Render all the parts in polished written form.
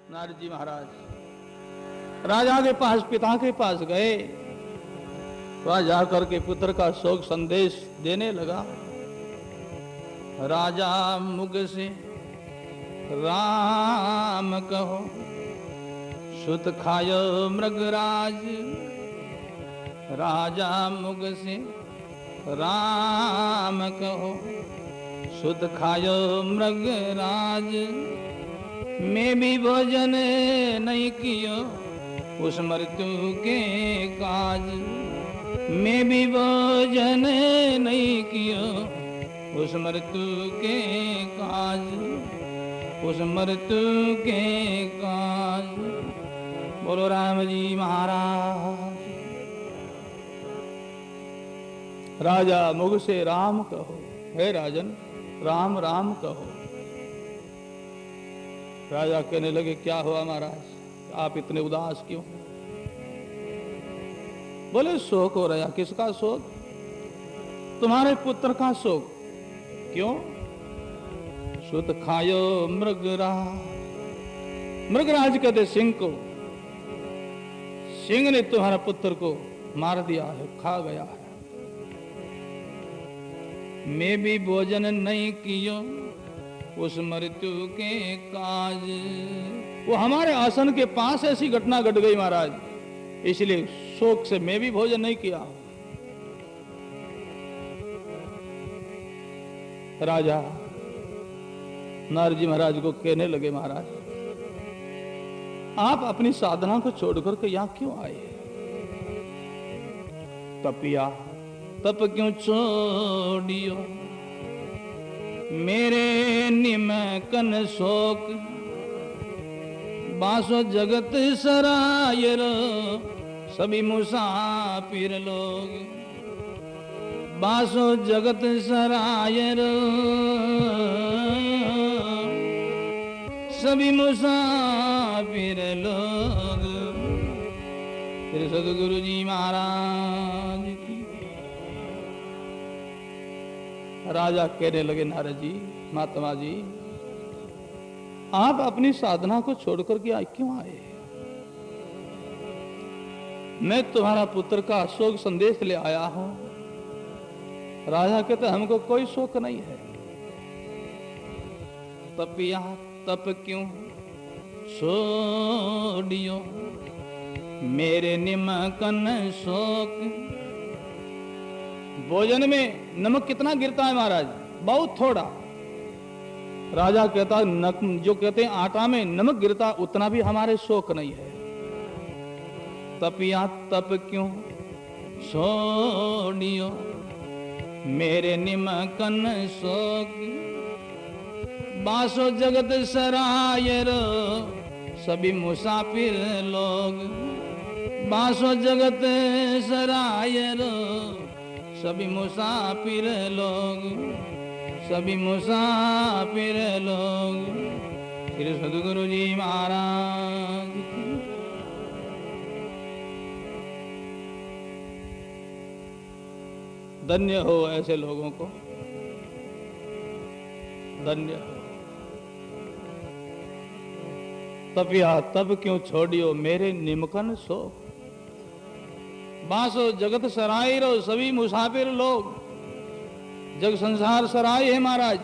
नारद जी महाराज राजा के पास, पिता के पास गए। वहां जाकर के पुत्र का शोक संदेश देने लगा। राजा मुख से राम कहो, सुत खायो मृगराज। राजा मुख से राम कहो, सुत खायो मृगराज। मैं भी भोजन नहीं कियो उस मृत्यु के काज। मैं भी भोजन नहीं कियो उस मृत्यु के काज, उस मृत्यु के काज। बोलो राम जी महाराज। राजा मुख से राम कहो, हे राजन राम राम कहो। राजा कहने लगे, क्या हुआ महाराज, आप इतने उदास क्यों? बोले, शोक हो रहा। किसका शोक? तुम्हारे पुत्र का शोक। क्यों? सुत खायो मृगराज। मृगराज कहते सिंह को। सिंह ने तुम्हारा पुत्र को मार दिया है, खा गया है। मैं भी भोजन नहीं कियो उस मृत्यु के काज। वो हमारे आसन के पास ऐसी घटना घट गई महाराज, इसलिए शोक से मैं भी भोजन नहीं किया। राजा नारद जी महाराज को कहने लगे, महाराज आप अपनी साधना को छोड़कर के यहां क्यों आए? तपिया तप क्यों छोड़ियो, मेरे निमकन शोक। बासो जगत सरायर सभी मुसाफिर लोग। बासो जगत सरायर सभी मुसाफिर लोग। फिर सदगुरु जी महाराज की। राजा कहने लगे, नारद जी महात्मा जी, आप अपनी साधना को छोड़कर के क्यों आए? मैं तुम्हारा पुत्र का शोक संदेश ले आया हूं। राजा कहते, हमको कोई शोक नहीं है। तपिया तप क्यों छोड़ियो, मेरे निमकन शोक। भोजन में नमक कितना गिरता है महाराज? बहुत थोड़ा। राजा कहता, जो कहते हैं आटा में नमक गिरता, उतना भी हमारे शोक नहीं है। तपिया तप क्यों छोड़ियो, मेरे निमकन शोक। बासो जगत सरायर सभी मुसाफिर लोग। बासो जगत सरायर सभी मुसाफिर लोग, सभी मुसाफिर लोग। श्री सदगुरु जी महाराज की। धन्य हो ऐसे लोगों को, धन्य हो। तपिया तब क्यों छोड़ियो, मेरे निमकन शोक। बासो जगत सराय रो सभी मुसाफिर लोग। जग संसार सराय है महाराज,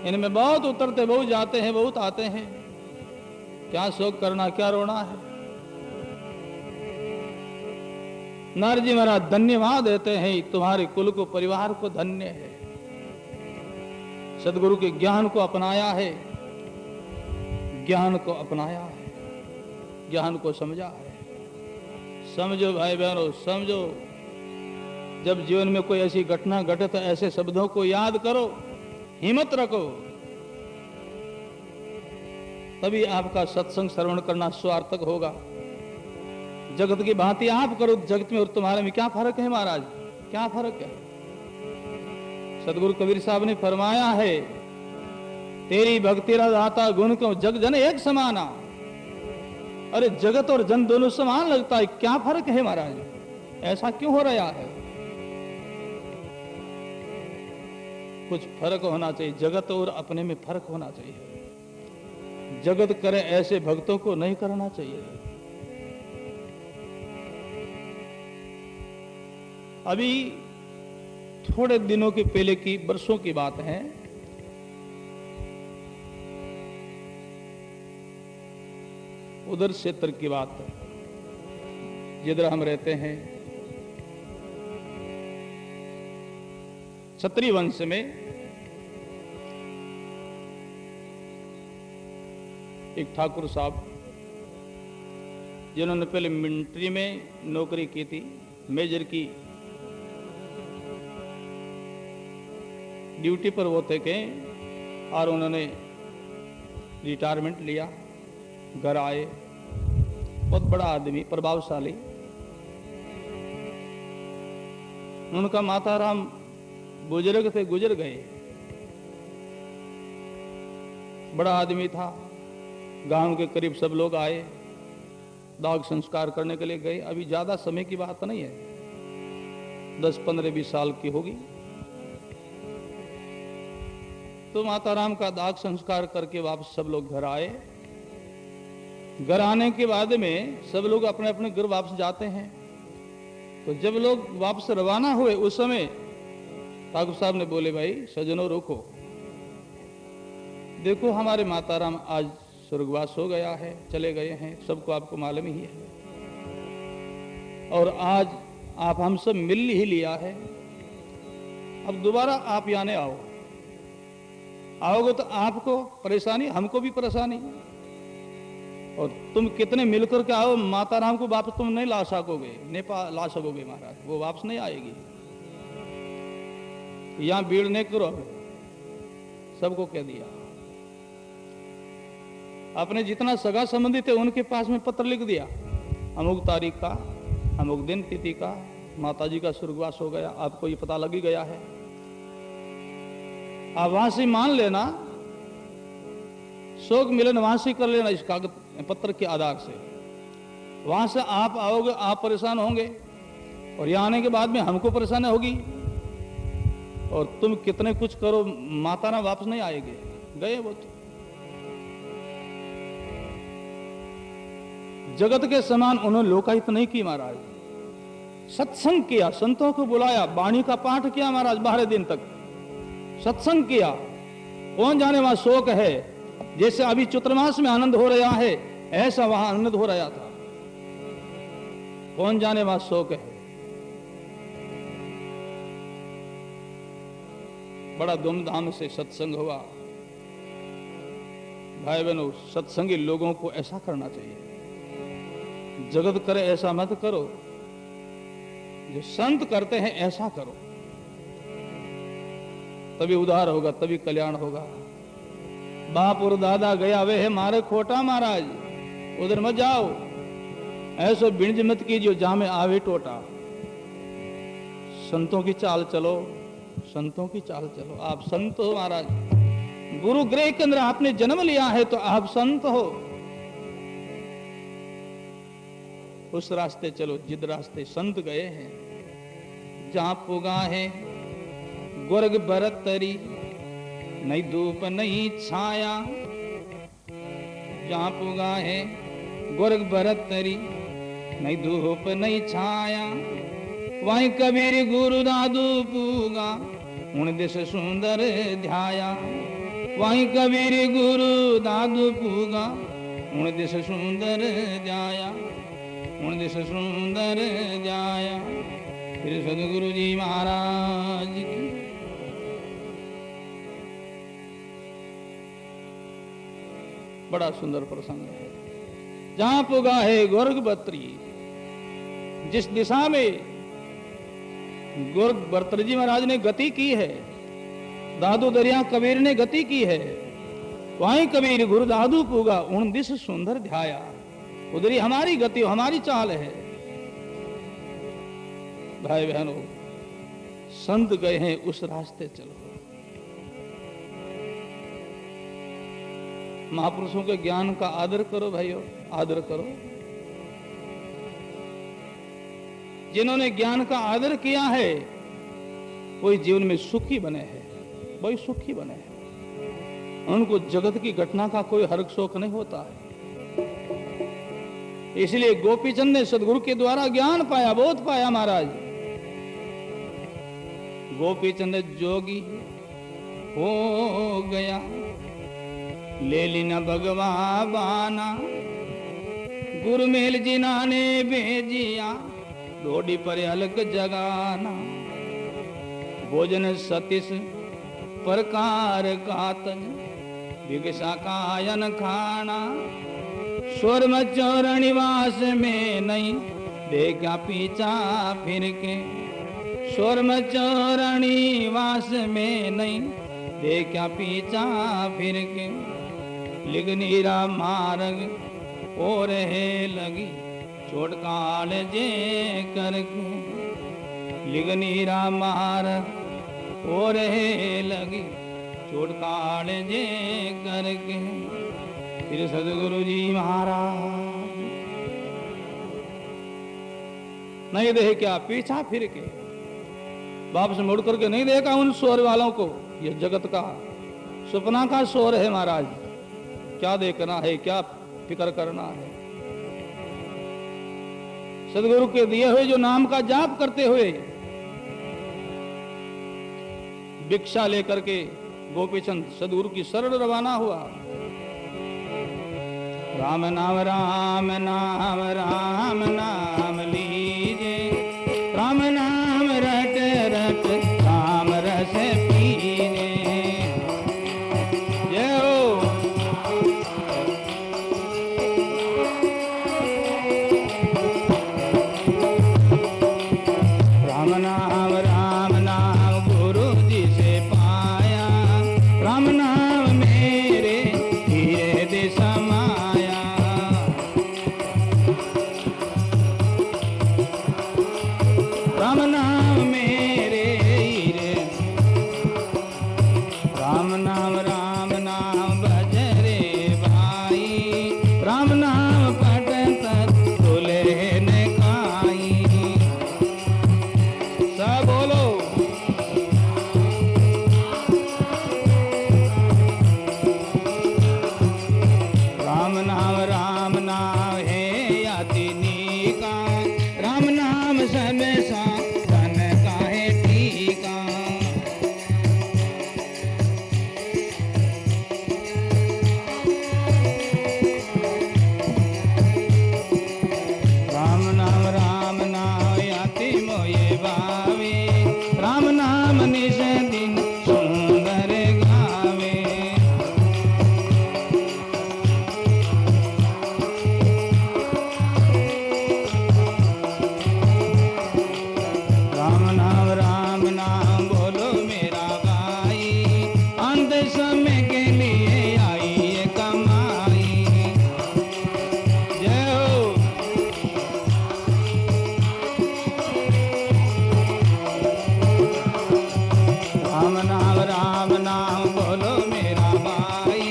इनमें बहुत उतरते, बहुत जाते हैं, बहुत आते हैं। क्या शोक करना, क्या रोना है? नारद जी महाराज धन्यवाद देते हैं, तुम्हारे कुल को, परिवार को धन्य है। सदगुरु के ज्ञान को अपनाया है, ज्ञान को अपनाया है, ज्ञान को समझा है। समझो भाई बहनों, समझो। जब जीवन में कोई ऐसी घटना घटे तो ऐसे शब्दों को याद करो, हिम्मत रखो, तभी आपका सत्संग श्रवण करना स्वार्थक होगा। जगत की भांति आप करो, जगत में और तुम्हारे में क्या फर्क है महाराज? क्या फर्क है? सदगुरु कबीर साहब ने फरमाया है, तेरी भक्ति दाता गुण को जग जन एक समाना। अरे जगत और जन दोनों समान लगता है, क्या फर्क है महाराज? ऐसा क्यों हो रहा है? कुछ फर्क होना चाहिए, जगत और अपने में फर्क होना चाहिए। जगत करे ऐसे भक्तों को नहीं करना चाहिए। अभी थोड़े दिनों के पहले की, वर्षों की बात है, उधर क्षेत्र की बात है जिधर हम रहते हैं। क्षत्रिय वंश में एक ठाकुर साहब, जिन्होंने पहले मिलिट्री में नौकरी की थी, मेजर की ड्यूटी पर वो थे के, और उन्होंने रिटायरमेंट लिया, घर आए, बहुत बड़ा आदमी, प्रभावशाली। उनका माताराम बुजुर्ग थे, गुजर गए। बड़ा आदमी था, गांव के करीब सब लोग आए, दाग संस्कार करने के लिए गए। अभी ज्यादा समय की बात नहीं है, 10, 15, 20 साल की होगी। तो माताराम का दाग संस्कार करके वापस सब लोग घर आए। घर आने के बाद में सब लोग अपने अपने घर वापस जाते हैं। तो जब लोग वापस रवाना हुए, उस समय ठाकुर साहब ने बोले, भाई सज्जनों रोको, देखो हमारे माताराम आज स्वर्गवास हो गया है, चले गए हैं, सबको आपको मालूम ही है, और आज आप हम सब मिल ही लिया है। अब दोबारा आप यहाँ आओ, आओगे तो आपको परेशानी, हमको भी परेशानी, और तुम कितने मिलकर के आओ, माताराम को वापस तुम नहीं ला सकोगे, नेपाल ला सकोगे महाराज, वो वापस नहीं आएगी। यहां भीड़ नहीं करो, सबको कह दिया। अपने जितना सगा संबंधी थे उनके पास में पत्र लिख दिया, अमुक तारीख का, अमुक दिन तिथि का माताजी का स्वर्गवास हो गया, आपको ये पता लग ही गया है। आप वहां से मान लेना, शोक मिलन वहां से कर लेना, इस कागज पत्र के आधार से। वहां से आप आओगे, आप परेशान होंगे, और यहां आने के बाद में हमको परेशानी होगी, और तुम कितने कुछ करो, माता ना वापस नहीं आएंगे। गए वो तो जगत के समान उन्होंने लोकायत नहीं की महाराज, सत्संग किया, संतों को बुलाया, वाणी का पाठ किया महाराज, 12 दिन तक सत्संग किया। कौन जाने वहां शोक है, जैसे अभी चतुर्मास में आनंद हो रहा है, ऐसा वहां आनंद हो रहा था। कौन जाने वहां शोक है। बड़ा धूमधाम से सत्संग हुआ। भाई बहनों, सत्संगी लोगों को ऐसा करना चाहिए, जगत करे ऐसा मत करो, जो संत करते हैं ऐसा करो, तभी उद्धार होगा, तभी कल्याण होगा। बाप और दादा गया वे है मारे खोटा महाराज, उधर मत जाओ, ऐसो बिंज मत कीजिए जहां में आवे टोटा। संतों की चाल चलो, संतों की चाल चलो। आप संत हो महाराज, गुरु गृह के अंदर आपने जन्म लिया है तो आप संत हो। उस रास्ते चलो जिद रास्ते संत गए हैं। जहां पुगा है गुर्ग बरतरी, नहीं धूप नहीं छाया। जहां पुगा है गुर्ग बरतरी, नहीं धूप नहीं छाया। वहीं कबीर गुरु दादू पूगा, उन दिश सुंदर ध्याया। वहीं कबीर गुरु दादू पूगा, उन दिश सुंदर ध्याया, उन दिश सुंदर ध्याया। फिर सदगुरु जी महाराज की। बड़ा सुंदर प्रसंग है। जहां पुगा है गोरख बत्री, जिस दिशा में गोरख बर्तर जी महाराज ने गति की है, दादू दरिया कबीर ने गति की है, वहीं कबीर गुरु दादू पुगा, उन दिश सुंदर ध्याया। उधर ही हमारी गति, हमारी चाल है। भाई बहनों, संत गए हैं उस रास्ते चलो। महापुरुषों के ज्ञान का आदर करो भाइयों, आदर करो। जिन्होंने ज्ञान का आदर किया है वही जीवन में सुखी बने हैं, वही सुखी बने हैं। उनको जगत की घटना का कोई हर्ष शोक नहीं होता है। इसलिए गोपीचंद ने सदगुरु के द्वारा ज्ञान पाया, बोध पाया महाराज। गोपीचंद जोगी हो गया, ले लीना भगवा बाना, गुरुमेल जिना ने भेजिया, रोडी पर अलग जगाना। भोजन सतीश प्रकार कातन, भिक्षा कायन खाना, स्वर मचौर निवास में नहीं, देखा पीछा फिर के। स्वर मचौर निवास में नहीं, देखा पीछा फिर के। लिगनीरा मार्ग और है लगी, चोट काल जे करके। लिगनीरा मार्ग और है लगी, चोट काल जे करके। फिर सदगुरु जी महाराज नहीं देखे क्या, पीछा फिर के वापस मुड़ करके नहीं देखा उन शोर वालों को। ये जगत का सपना का शोर है महाराज, क्या देखना है, क्या फिक्र करना है। सदगुरु के दिए हुए जो नाम का जाप करते हुए भिक्षा लेकर के गोपीचंद सदगुरु की शरण रवाना हुआ। राम नाम राम नाम राम नाम लीजे, राम नाम रट रट राम रस पीजे। जय हो। राम नाम गुरु जी से पाया, राम नाम मेरे हीरे दे समाया। राम नाम मेरे हीरे, राम नाम बजरे भाई, राम नाम पटत तुले ने काई। सब बोलो। राम नाम है यातिनी का, राम नाम सब सा धन का है टीका। राम नाम याति मोये भावे, राम नाम निज दिन सुंदर गावे। राम नाम बोलो मेरा भाई, अंत समय के लिए आई ये कमाई। जय हो। राम नाम बोलो मेरा भाई,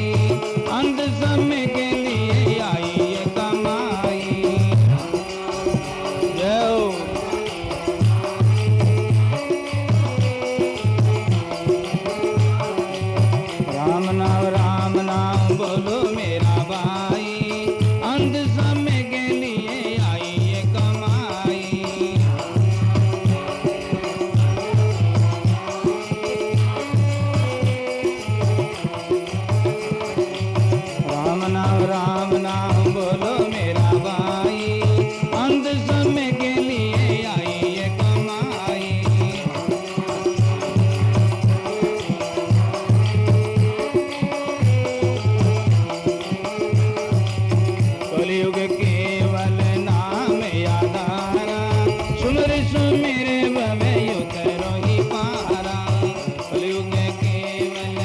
अंत समय के लिए आई ये कमाई। जय हो। राम नाम बोलो मेरा भाई, अंत समय के लिए आई ये कमाई। राम नाम बोलो मेरा भाई, अंत समय के लिए आई ये कमाई। कलयुग केवल नाम आधारा, सुमर सुमिर भवे उतरो ही पारा। कलयुग केवल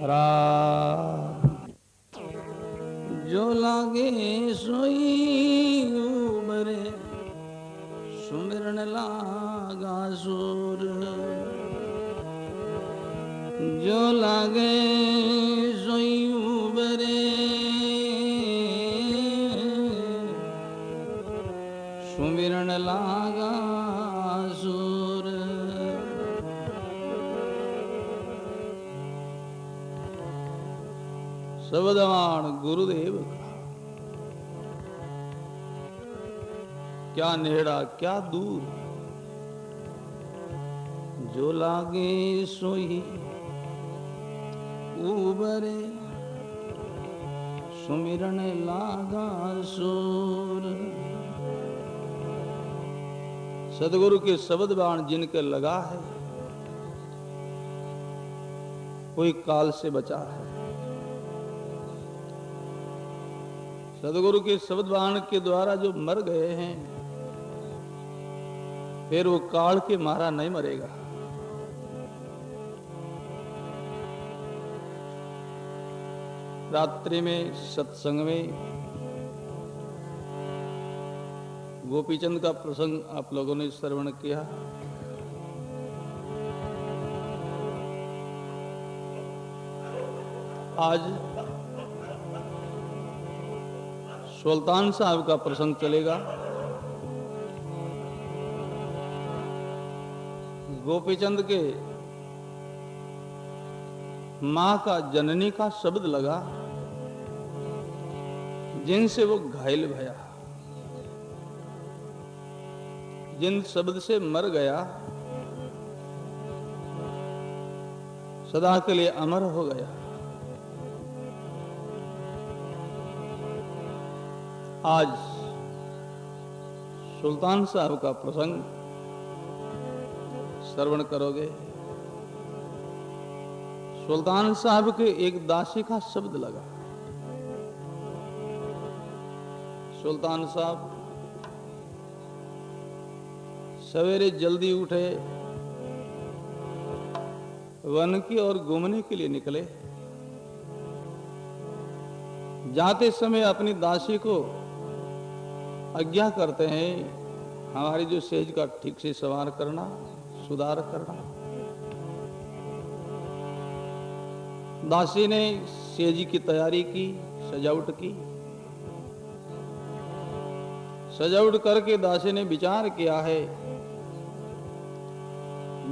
राम। जो लागे सोई उबरे, सुमिरन लागा सुर। जो लागे सोई उबरे, सुमिरन लागा सुर। शब्दवान गुरुदेव का क्या नेड़ा क्या दूर। जो लागे सोई उबरे, सुमिरन लागा सुर। सदगुरु के शब्द बाण जिनके लगा है, कोई काल से बचा है। सदगुरु के शब्द बाण के द्वारा जो मर गए हैं, फिर वो काल के मारा नहीं मरेगा। रात्रि में सत्संग में गोपीचंद का प्रसंग आप लोगों ने श्रवण किया। आज सुल्तान साहब का प्रसंग चलेगा। गोपीचंद के मां का जननी का शब्द लगा, जिनसे वो घायल भया, जिन शब्द से मर गया, सदा के लिए अमर हो गया। आज सुल्तान साहब का प्रसंग श्रवण करोगे। सुल्तान साहब के एक दासी का शब्द लगा। सुल्तान साहब सवेरे जल्दी उठे, वन की ओर घूमने के लिए निकले। जाते समय अपनी दासी को आज्ञा करते हैं, हमारी जो सेज का ठीक से संवार करना, सुधार करना। दासी ने सेज की तैयारी की, सजावट की। सजावट करके दासी ने विचार किया है,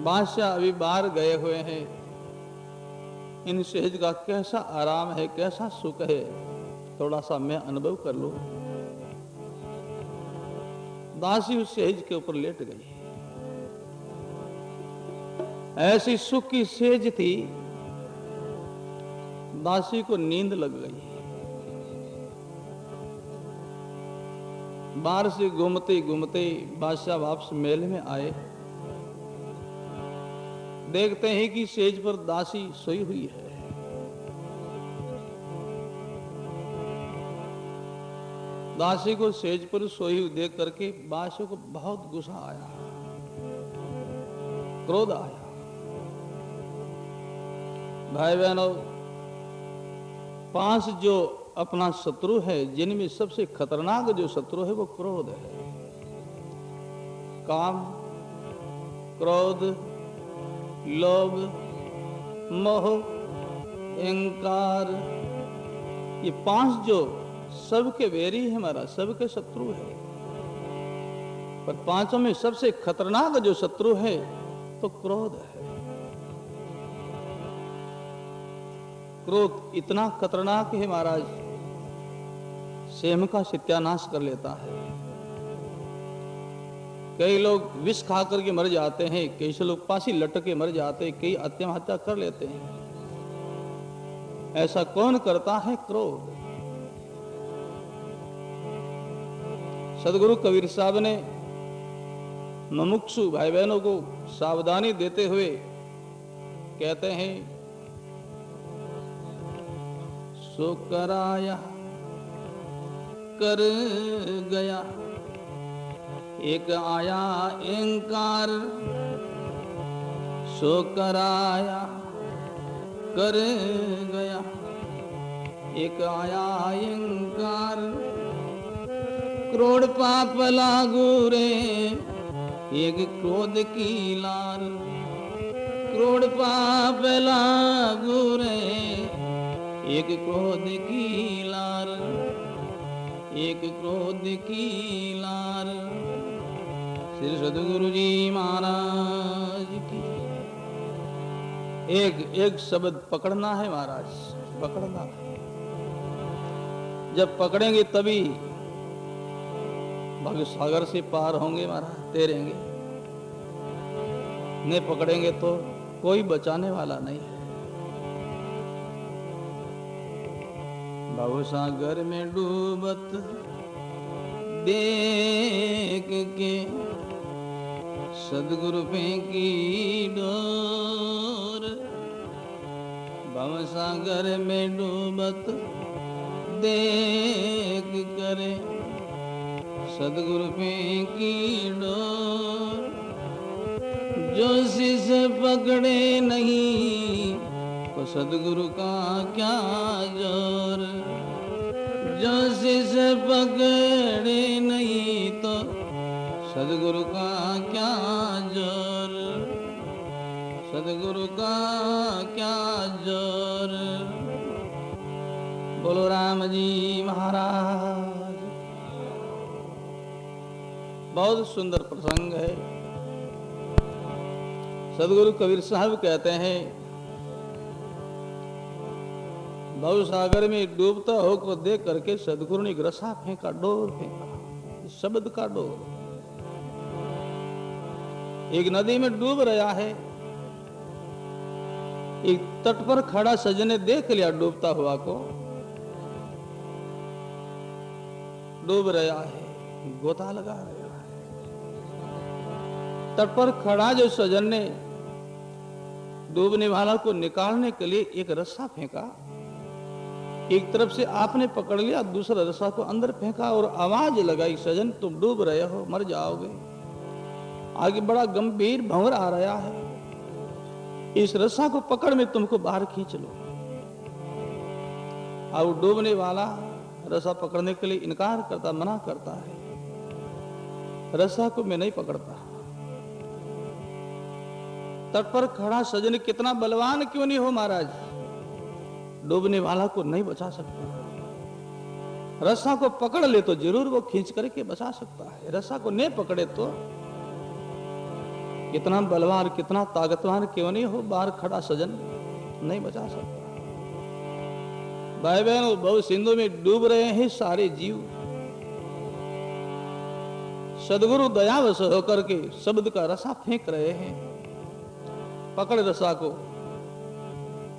बादशाह अभी बाहर गए हुए हैं, इन सेज का कैसा आराम है, कैसा सुख है, थोड़ा सा मैं अनुभव कर लूं। दासी उस सेज के ऊपर लेट गई। ऐसी सुख की सेज थी, दासी को नींद लग गई। बाहर से घूमते घूमते बादशाह वापस महल में आए। देखते हैं कि सेज पर दासी सोई हुई है। दासी को सेज पर सोई हुई देख करके बादशाह को बहुत गुस्सा आया, क्रोध आया। भाई बहनों, 5 जो अपना शत्रु है, जिनमें सबसे खतरनाक जो शत्रु है वो क्रोध है। काम, क्रोध, लोभ, मोह, अहंकार, ये 5 जो सबके वैरी है, हमारा सबके शत्रु है। पर 5 में सबसे खतरनाक जो शत्रु है तो क्रोध है। क्रोध इतना खतरनाक है महाराज, स्वयं का सत्यानाश कर लेता है। कई लोग विष खा करके मर जाते हैं, कई से लोग फांसी लटक के मर जाते हैं, कई आत्महत्या कर लेते हैं। ऐसा कौन करता है? क्रोध। सदगुरु कबीर साहब ने मुमुक्षु भाई बहनों को सावधानी देते हुए कहते हैं, सो कराया कर गया, एक आया अहंकार, सो कराया कर गया। एक आया अहंकार, क्रोध पाप लागू रे, एक क्रोध की लार। क्रोध पाप लागू रे, एक क्रोध की लार, एक क्रोध की लार। श्री सद्गुरु जी महाराज की। एक शब्द पकड़ना है महाराज, पकड़ना है। जब पकड़ेंगे तभी भव सागर से पार होंगे महाराज, तैरेंगे। नहीं पकड़ेंगे तो कोई बचाने वाला नहीं है। भव सागर में डूबत देख के सद्गुरु फेंकी डोर। भव सागर में डूबत देख करे सद्गुरु फेंकी डोर। जो शिष पकड़े नहीं तो सद्गुरु का क्या जोर। जो शिष पकड़े नहीं तो सद्गुरु का क्या जोर। सद्गुरु का क्या जोर। बोलो राम जी महाराज। बहुत सुंदर प्रसंग है। सद्गुरु कबीर साहब कहते हैं, भव सागर में डूबता होकर देख करके सद्गुरु ने रसा फेंका, डोर फेंका, शब्द का डोर। एक नदी में डूब रहा है, एक तट पर खड़ा सज्जन ने देख लिया डूबता हुआ को, डूब रहा है, गोता लगा रहा है। तट पर खड़ा जो सज्जन ने डूबने वाला को निकालने के लिए एक रस्सा फेंका। एक तरफ से आपने पकड़ लिया, दूसरा रस्सा को अंदर फेंका और आवाज लगाई, सज्जन तुम डूब रहे हो, मर जाओगे। आगे बड़ा गंभीर भंवर आ रहा है, इस रस्सा को पकड़ में तुमको बाहर खींच लो। अब डूबने वाला रस्सा पकड़ने के लिए इनकार करता, मना करता है, रस्सा को मैं नहीं पकड़ता। तट पर खड़ा सज्जन कितना बलवान क्यों नहीं हो महाराज, डूबने वाला को नहीं बचा सकता। रस्सा को पकड़ ले तो जरूर वो खींच करके बचा सकता है, रस्सा को नहीं पकड़े तो कितना बलवान कितना ताकतवान क्यों नहीं हो, बाहर खड़ा सज्जन नहीं बचा सकता। भाई बहनों, भव सिंधु में डूब रहे हैं सारे जीव। सद्गुरु दयावश होकर के शब्द का रसा फेंक रहे हैं, पकड़ रसा को,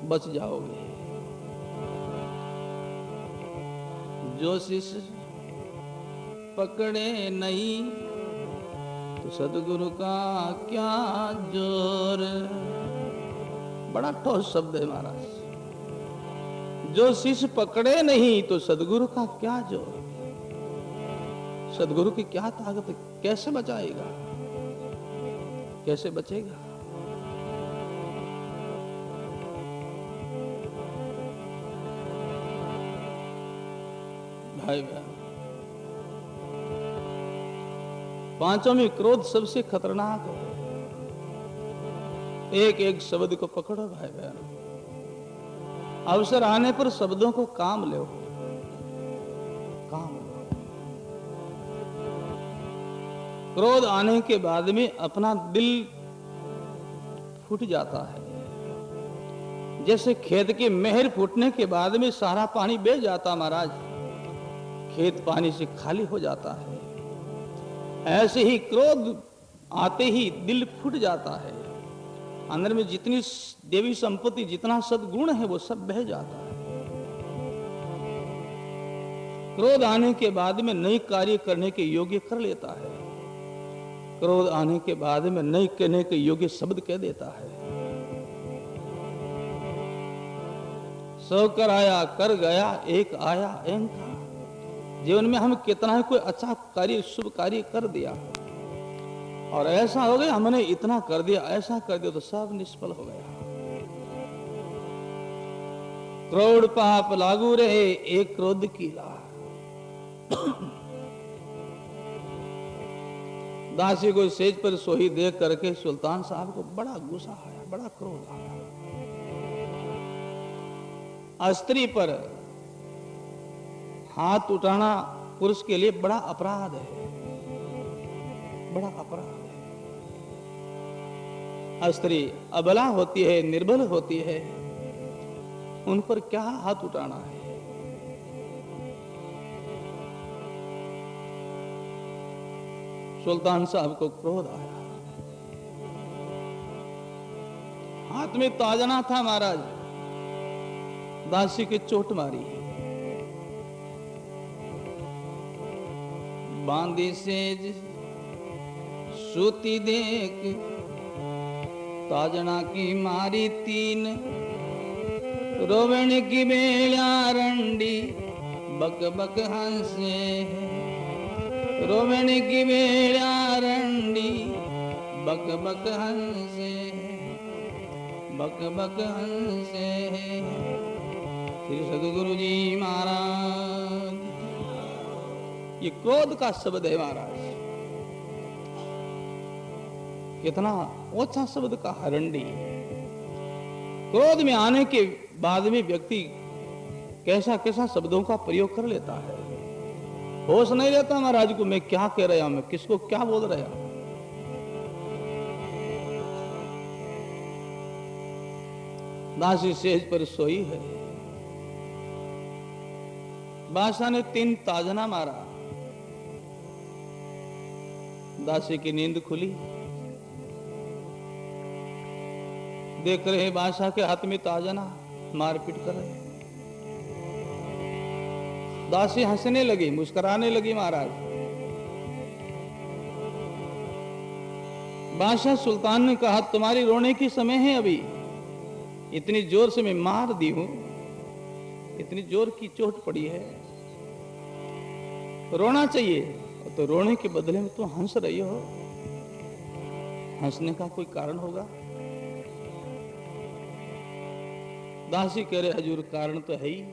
बच जाओगे। जो शिष्य पकड़े नहीं तो सद्गुरु का क्या जोर। बड़ा ठोस शब्द है महाराज। जो शिष्य पकड़े नहीं तो सद्गुरु का क्या जोर। सद्गुरु की क्या ताकत, कैसे बचाएगा, कैसे बचेगा। भाई बहन, पांचों में क्रोध सबसे खतरनाक है। एक एक शब्द को पकड़ो भाई बहन, अवसर आने पर शब्दों को काम लो, काम लो। क्रोध आने के बाद में अपना दिल फूट जाता है, जैसे खेत की मेहर फूटने के बाद में सारा पानी बह जाता महाराज, खेत पानी से खाली हो जाता है। ऐसे ही क्रोध आते ही दिल फूट जाता है, अंदर में जितनी देवी संपत्ति, जितना सद्गुण है वो सब बह जाता है। क्रोध आने के बाद में नई कार्य करने के योग्य कर लेता है। क्रोध आने के बाद में नई कहने के योग्य शब्द कह देता है। सो कर आया कर गया, एक आया अहंकार। जीवन में हम कितना ही कोई अच्छा कार्य, शुभ कार्य कर दिया और ऐसा हो गया, हमने इतना कर दिया, ऐसा कर दिया तो सब निष्फल हो गया। क्रोध पाप लागू रहे एक क्रोध की लार। दासी को सेज पर सोही देख करके सुल्तान साहब को बड़ा गुस्सा आया, बड़ा क्रोध आया। स्त्री पर हाथ उठाना पुरुष के लिए बड़ा अपराध है, बड़ा अपराध है। स्त्री अबला होती है, निर्बल होती है, उन पर क्या हाथ उठाना है। सुल्तान साहब को क्रोध आया, हाथ में ताजना था महाराज, दासी की चोट मारी, बांधी सेज सूती देख ताजना की मारी तीन, रोवण की बेड़ा रंडी बक बक हंसे, रोवण की बेड़ा रंडी बक बक हंसे, बक बक हंसे। श्री सद्गुरु जी महाराज, ये क्रोध का शब्द है महाराज, कितना ओछा शब्द का हरंडी। क्रोध में आने के बाद में व्यक्ति कैसा कैसा शब्दों का प्रयोग कर लेता है, होश नहीं रहता महाराज को, मैं क्या कह रहा हूं, मैं किसको क्या बोल रहा हूं। दासी सेज पर सोई है, बादशाह ने 3 ताजना मारा, दासी की नींद खुली, देख रहे बादशाह के हाथ में ताजना, मारपीट कर रहे। दासी हंसने लगी, मुस्कुराने लगी महाराज। बादशाह सुल्तान ने कहा, तुम्हारी रोने की समय है अभी, इतनी जोर से मैं मार दी हूं, इतनी जोर की चोट पड़ी है, रोना चाहिए, तो रोने के बदले में तो हंस रही हो, हंसने का कोई कारण होगा। दासी कह रहे हजूर कारण तो है ही,